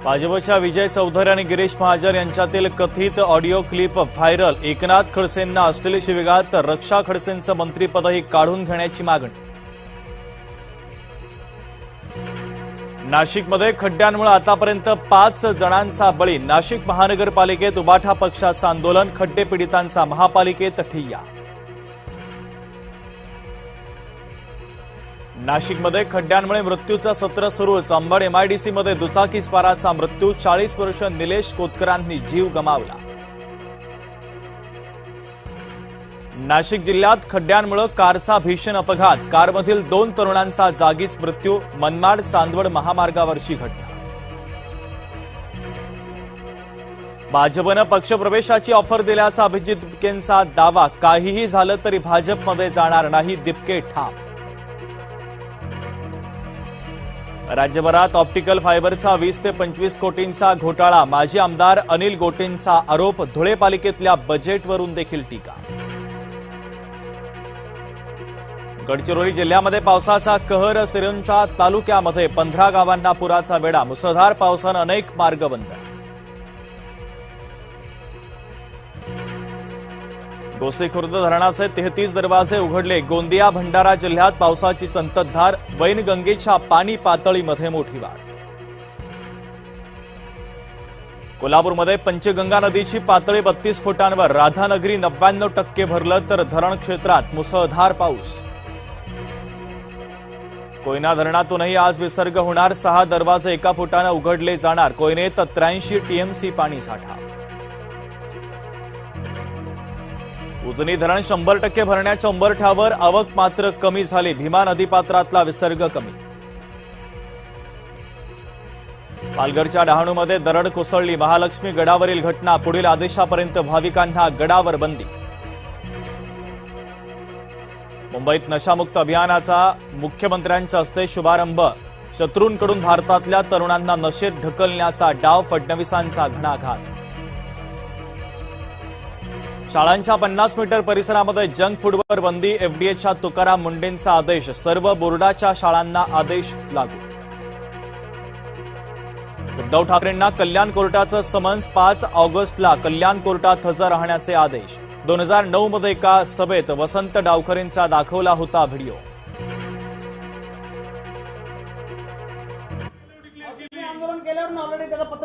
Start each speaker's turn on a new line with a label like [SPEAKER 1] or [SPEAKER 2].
[SPEAKER 1] भाजपच्या विजय चौधरी आणि गिरीश महाजन यांच्यातील कथित ऑडिओ क्लिप व्हायरल। एकनाथ खडसेंना अश्लील शिवीगाळ तर रक्षा खडसेंचं मंत्रिपदही काढून घेण्याची मागणी। नाशिकमध्ये खड्ड्यांमुळे आतापर्यंत 5 जणांचा बळी। नाशिक महानगरपालिकेत उबाठा पक्षाचं आंदोलन। खड्डे पीडितांचा महापालिकेत ठिय्या। नाशिकमध्ये खड्ड्यांमुळे मृत्यूचं सत्र सुरूच। अंबड MIDC मध्ये दुचाकी स्वाराचा मृत्यू। 40 वर्ष निलेश कोतकरांनी जीव गमावला। नाशिक जिल्ह्यात खड्ड्यांमुळे कारचा भीषण अपघात। कारमधील 2 तरुणांचा जागीच मृत्यू। मनमाड चांदवड महामार्गावरची घटना। भाजपनं पक्षप्रवेशाची ऑफर दिल्याचा अभिजित दिपकेंचा दावा। काहीही झालं तरी भाजपमध्ये जाणार नाही, दिपके ठाम। राज्यभरात ऑप्टिकल फायबरचा 20 ते 25 कोटींचा घोटाळा। माजी आमदार अनिल गोटेंचा आरोप। धुळे पालिकेतल्या बजेटवरून देखील टीका। गडचिरोली जिल्ह्यामध्ये पावसाचा कहर। सिरोंचा तालुक्यामध्ये 15 गावांना पुराचा वेढा। मुसळधार पावसानं अनेक मार्ग बंद। गोसेखुर्द धरणाचे 33 दरवाजे उघडले। गोंदिया भंडारा जिल्ह्यात पावसाची संततधार। वैनगंगेच्या पाणी पातळीमध्ये मोठी वाढ। कोल्हापूरमध्ये पंचगंगा नदीची पातळी 32 फुटांवर। राधानगरी 99% भरलं तर धरण क्षेत्रात मुसळधार पाऊस। कोयना धरणातूनही आज विसर्ग होणार। 6 दरवाजे 1 फुटानं उघडले जाणार। कोयनेत 83 TMC पाणी साठा। उजनी धरण 100% भरण्याच्या उंबरठ्यावर। आवक मात्र कमी झाली। भीमा नदीपात्रातला विसर्ग कमी। पालघरच्या डहाणूमध्ये दरड कोसळली। महालक्ष्मी गडावरील घटना। पुढील आदेशापर्यंत भाविकांना गडावर बंदी। मुंबईत नशामुक्त अभियानाचा मुख्यमंत्र्यांच्या हस्ते शुभारंभ। शत्रूंकडून भारतातल्या तरुणांना नशेत ढकलण्याचा डाव। फडणवीसांचा घणाघात। शाळांच्या 50 मीटर परिसरामध्ये जंक फूडवर बंदी। FDAच्या तुकाराम मुंडेंचा आदेश। सर्व बोर्डाच्या शाळांना आदेश लागू। उद्धव ठाकरेंना कल्याण कोर्टाचं समन्स। 5 ऑगस्टला कल्याण कोर्टात हजर राहण्याचे आदेश। 2009 मध्ये एका सभेत वसंत डावखरेंचा दाखवला होता व्हिडिओ।
[SPEAKER 2] आंदोलन केल्यावर ऑलरेडी त्याचं पत्र